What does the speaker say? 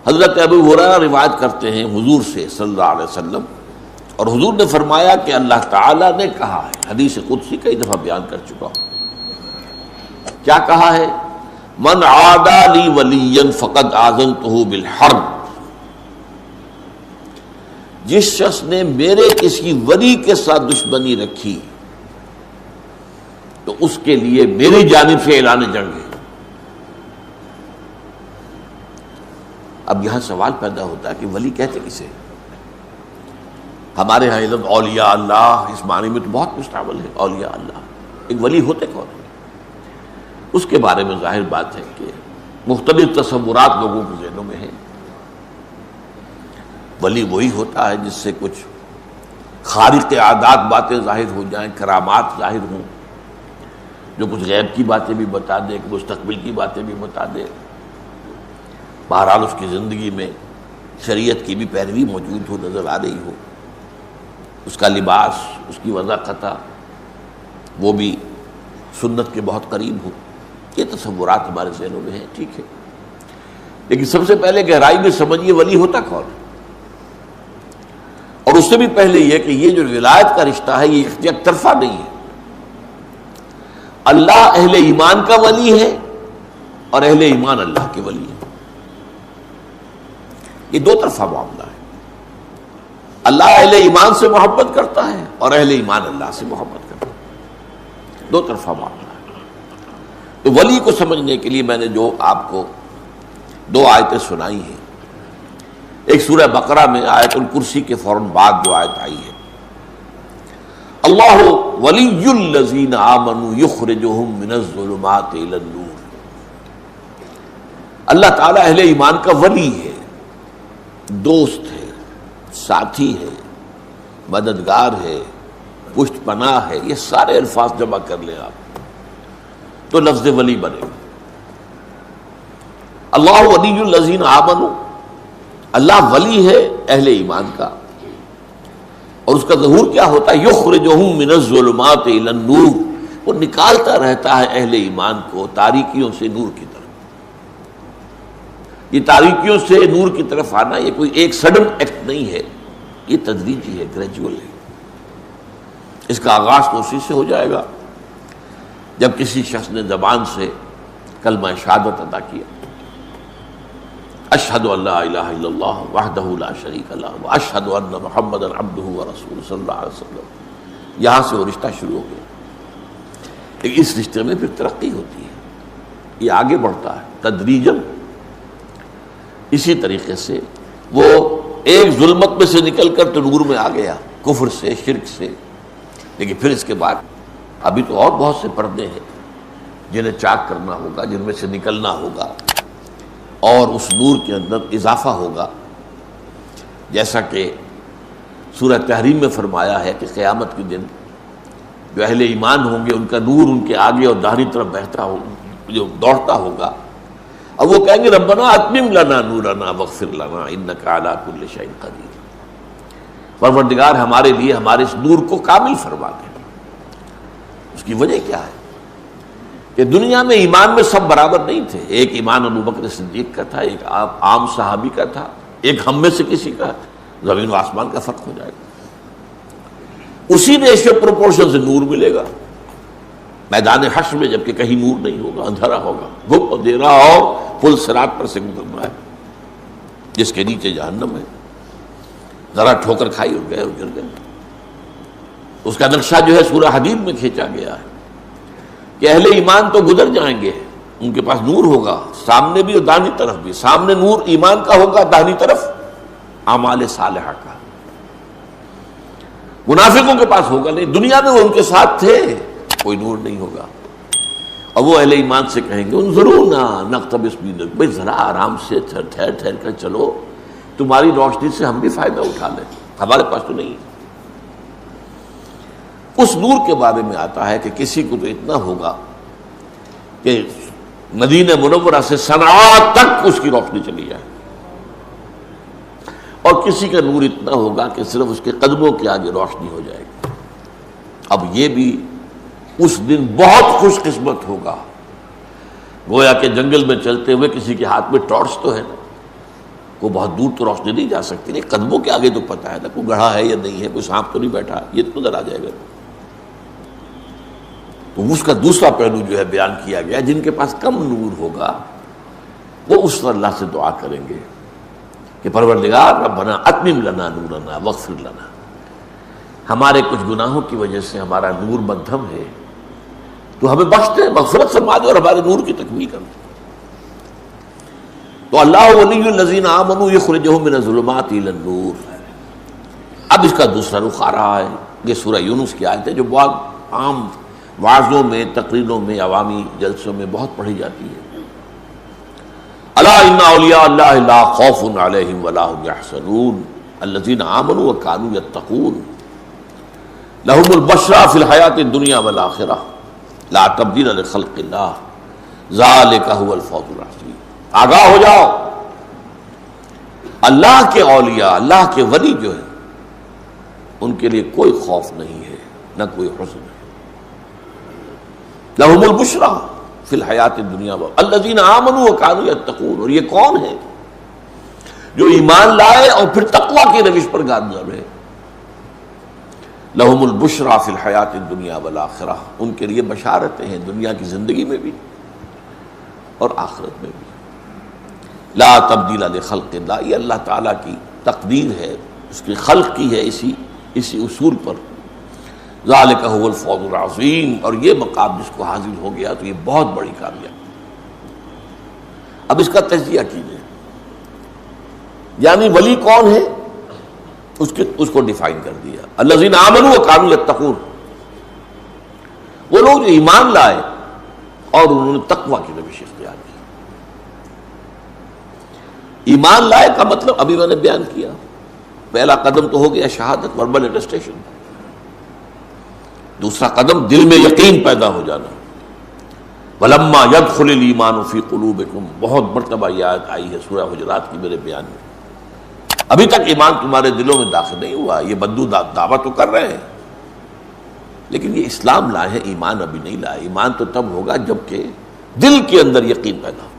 حضرت ابو ہریرہ روایت کرتے ہیں حضور سے صلی اللہ علیہ وسلم، اور حضور نے فرمایا کہ اللہ تعالیٰ نے کہا ہے، حدیث قدسی کئی دفعہ بیان کر چکا ہوں، کیا کہا ہے؟ من عادى لي وليا فقد آذنته بالحرب، جس شخص نے میرے کسی ولی کے ساتھ دشمنی رکھی تو اس کے لیے میری جانب سے اعلان جنگ ہے۔ اب یہاں سوال پیدا ہوتا ہے کہ ولی کہتے کسے؟ ہمارے ہاں علم اولیاء اللہ اس معنی میں تو بہت مستعمل ہے، اولیاء اللہ، ایک ولی ہوتے کون ہیں؟ اس کے بارے میں ظاہر بات ہے کہ مختلف تصورات لوگوں کے ذہنوں میں ہیں۔ ولی وہی ہوتا ہے جس سے کچھ خارق عادات باتیں ظاہر ہو جائیں، کرامات ظاہر ہوں، جو کچھ غیب کی باتیں بھی بتا دے، مستقبل کی باتیں بھی بتا دے، بہرحال اس کی زندگی میں شریعت کی بھی پیروی موجود ہو، نظر آ رہی ہو، اس کا لباس، اس کی وضاحت وہ بھی سنت کے بہت قریب ہو۔ یہ تصورات ہمارے ذہنوں میں ہیں، ٹھیک ہے، لیکن سب سے پہلے گہرائی میں سمجھیے ولی ہوتا کون ہے، اور اس سے بھی پہلے یہ کہ یہ جو ولایت کا رشتہ ہے یہ یک طرفہ نہیں ہے۔ اللہ اہل ایمان کا ولی ہے اور اہل ایمان اللہ کے ولی ہے، یہ دو طرفہ معاملہ ہے۔ اللہ اہل ایمان سے محبت کرتا ہے اور اہل ایمان اللہ سے محبت کرتا ہے، دو طرفہ معاملہ ہے۔ تو ولی کو سمجھنے کے لیے میں نے جو آپ کو دو آیتیں سنائی ہیں، ایک سورہ بقرہ میں آیت الکرسی کے فوراً بعد جو آیت آئی ہے، اللہ ولی الذین آمنوا یخرجہم من الظلمات الی النور، اللہ تعالیٰ اہل ایمان کا ولی ہے، دوست ہے، ساتھی ہے، مددگار ہے، پشت پناہ ہے، یہ سارے الفاظ جمع کر لیں آپ تو لفظ ولی بنے گا۔ اللہ ولی الذین آمنوا، اللہ ولی ہے اہل ایمان کا، اور اس کا ظہور کیا ہوتا ہے؟ یخرجہم من الظلمات الی النور، وہ نکالتا رہتا ہے اہل ایمان کو تاریکیوں سے نور کی طرف۔ یہ تاریکیوں سے نور کی طرف آنا یہ کوئی ایک سڈن ایکٹ نہیں ہے، یہ تدریجی ہے، گریجول ہے۔ اس کا آغاز تو اسی سے ہو جائے گا جب کسی شخص نے زبان سے کلمہ شہادت ادا کیا، اشہد ان لا الہ الا اللہ وحدہ لا شریک لہ واشہد ان محمدا عبدہ ورسولہ صلی اللہ علیہ وسلم، یہاں سے وہ رشتہ شروع ہو گیا۔ لیکن اس رشتے میں پھر ترقی ہوتی ہے، یہ آگے بڑھتا ہے تدریجاً۔ اسی طریقے سے وہ ایک ظلمت میں سے نکل کر تو نور میں آ گیا، کفر سے، شرک سے، لیکن پھر اس کے بعد ابھی تو اور بہت سے پردے ہیں جنہیں چاک کرنا ہوگا، جن میں سے نکلنا ہوگا اور اس نور کے اندر اضافہ ہوگا، جیسا کہ سورہ تحریم میں فرمایا ہے کہ قیامت کے دن جو اہل ایمان ہوں گے ان کا نور ان کے آگے اور داہنی طرف بہتا ہو، جو دوڑتا ہوگا، اب وہ کہیں گے ربنا اتمم لنا نورنا واغفر لنا انک علی کل شیء قدیر، پروردگار ہمارے لیے ہمارے اس نور کو کامل فرما دے۔ اس کی وجہ کیا ہے کہ دنیا میں ایمان میں سب برابر نہیں تھے، ایک ایمان ابو بکر صدیق کا تھا، ایک عام صحابی کا تھا، ایک ہم میں سے کسی کا، زمین و آسمان کا فرق ہو جائے گا۔ اسی ریشیو پروپورشن سے نور ملے گا میدان حشر میں، جبکہ کہیں نور نہیں ہوگا، اندھیرا ہوگا، دھوپ اندھیرا، اور پل صراط پر سے گزرنا ہے جس کے نیچے جہنم ہے، ذرا ٹھوکر کھائی اور گئے اور گر گئے۔ اس کا نقشہ جو ہے سورہ حدید میں کھینچا گیا ہے کہ اہل ایمان تو گزر جائیں گے، ان کے پاس نور ہوگا سامنے بھی اور داہنی طرف بھی، سامنے نور ایمان کا ہوگا، داہنی طرف اعمال صالحہ کا۔ منافقوں کے پاس ہوگا نہیں، دنیا میں وہ ان کے ساتھ تھے، کوئی نور نہیں ہوگا، اور وہ اہل ایمان سے کہیں گے انظرونا نقتبس من نورکم، بھائی ذرا آرام سے ٹھہر ٹھہر کر چلو، تمہاری روشنی سے ہم بھی فائدہ اٹھا لیں، ہمارے پاس تو نہیں ہے۔ اس نور کے بارے میں آتا ہے کہ کسی کو تو اتنا ہوگا کہ مدینہ منورہ سے صنعاء تک اس کی روشنی چلی جائے، اور کسی کا نور اتنا ہوگا کہ صرف اس کے قدموں کے آگے روشنی ہو جائے گی۔ اب یہ بھی اس دن بہت خوش قسمت ہوگا، گویا کہ جنگل میں چلتے ہوئے کسی کے ہاتھ میں ٹارچ تو ہے نا، وہ بہت دور تو روشنی نہیں جا سکتی، نہیں قدموں کے آگے تو پتہ ہے نا کوئی گڑھا ہے یا نہیں ہے، کوئی سانپ تو نہیں بیٹھا، یہ تو نظر آ جائے گا۔ تو اس کا دوسرا پہلو جو ہے بیان کیا گیا، جن کے پاس کم نور ہوگا وہ اس پر اللہ سے دعا کریں گے کہ پروردگار ربنا اتمم لنا نورنا واغفر لنا، ہمارے کچھ گناہوں کی وجہ سے ہمارا نور مدھم ہے، تو ہمیں بخش دے، مغفرت فرما دے اور ہمارے نور کی تکمیل کر دے۔ تو اللہ ولی الذین آمنوا یخرجہم من الظلمات الی النور۔ اب اس کا دوسرا رخ آ رہا ہے، یہ سورہ یونس کی آیت ہے جو بہت عام وعظوں میں، تقریروں میں، عوامی جلسوں میں بہت پڑھی جاتی ہے۔ الا ان اولیاء اللہ لا خوف علیہم ولا هم یحزنون الذین آمنوا وکانوا یتقون لهم البشرى فی الحیاۃ الدنیا والآخرہ لا تبدیل لخلق اللہ ذلک هو الفوز العظیم۔ آگاہ ہو جاؤ، اللہ کے اولیاء، اللہ کے ولی جو ہیں ان کے لیے کوئی خوف نہیں ہے، نہ کوئی حزن ہے۔ لہم البشریٰ فی الحیات الدنیا الذین آمنوا وکانوا یتقون، اور یہ کون ہے جو ایمان لائے اور پھر تقوی کی روش پر گامزن رہے۔ لہم البشریٰ فی الحیات الدنیا والآخرہ، ان کے لیے بشارتیں ہیں دنیا کی زندگی میں بھی اور آخرت میں بھی۔ لا تبدیل لخلق اللہ، یہ اللہ تعالیٰ کی تقدیر ہے، اس کی خلق کی ہے اسی اصول پر۔ ذالک هو الفوز العظیم، اور یہ مقام جس کو حاصل ہو گیا تو یہ بہت بڑی کامیابی۔ اب اس کا تجزیہ کیجیے، یعنی ولی کون ہے اس کو ڈیفائن کر دیا۔ الذین آمنوا وکانوا یتقون، وہ لوگ جو ایمان لائے اور انہوں نے تقوی کی روش اختیار کی۔ ایمان لائے کا مطلب ابھی میں نے بیان کیا، پہلا قدم تو ہو گیا شہادت، وربل اٹیسٹیشن، دوسرا قدم دل میں یقین پیدا ہو جانا۔ وَلَمَّا يَدْخُلِ الْإِيمَانُ فِي قُلُوبِكُمْ، بہت مرتبہ یہ آیت آئی ہے سورہ حجرات کی میرے بیان میں۔ ابھی تک ایمان تمہارے دلوں میں داخل نہیں ہوا، یہ بدو دعویٰ تو کر رہے ہیں لیکن یہ اسلام لائے ہیں، ایمان ابھی نہیں لائے۔ ایمان تو تب ہوگا جب کہ دل کے اندر یقین پیدا ہو۔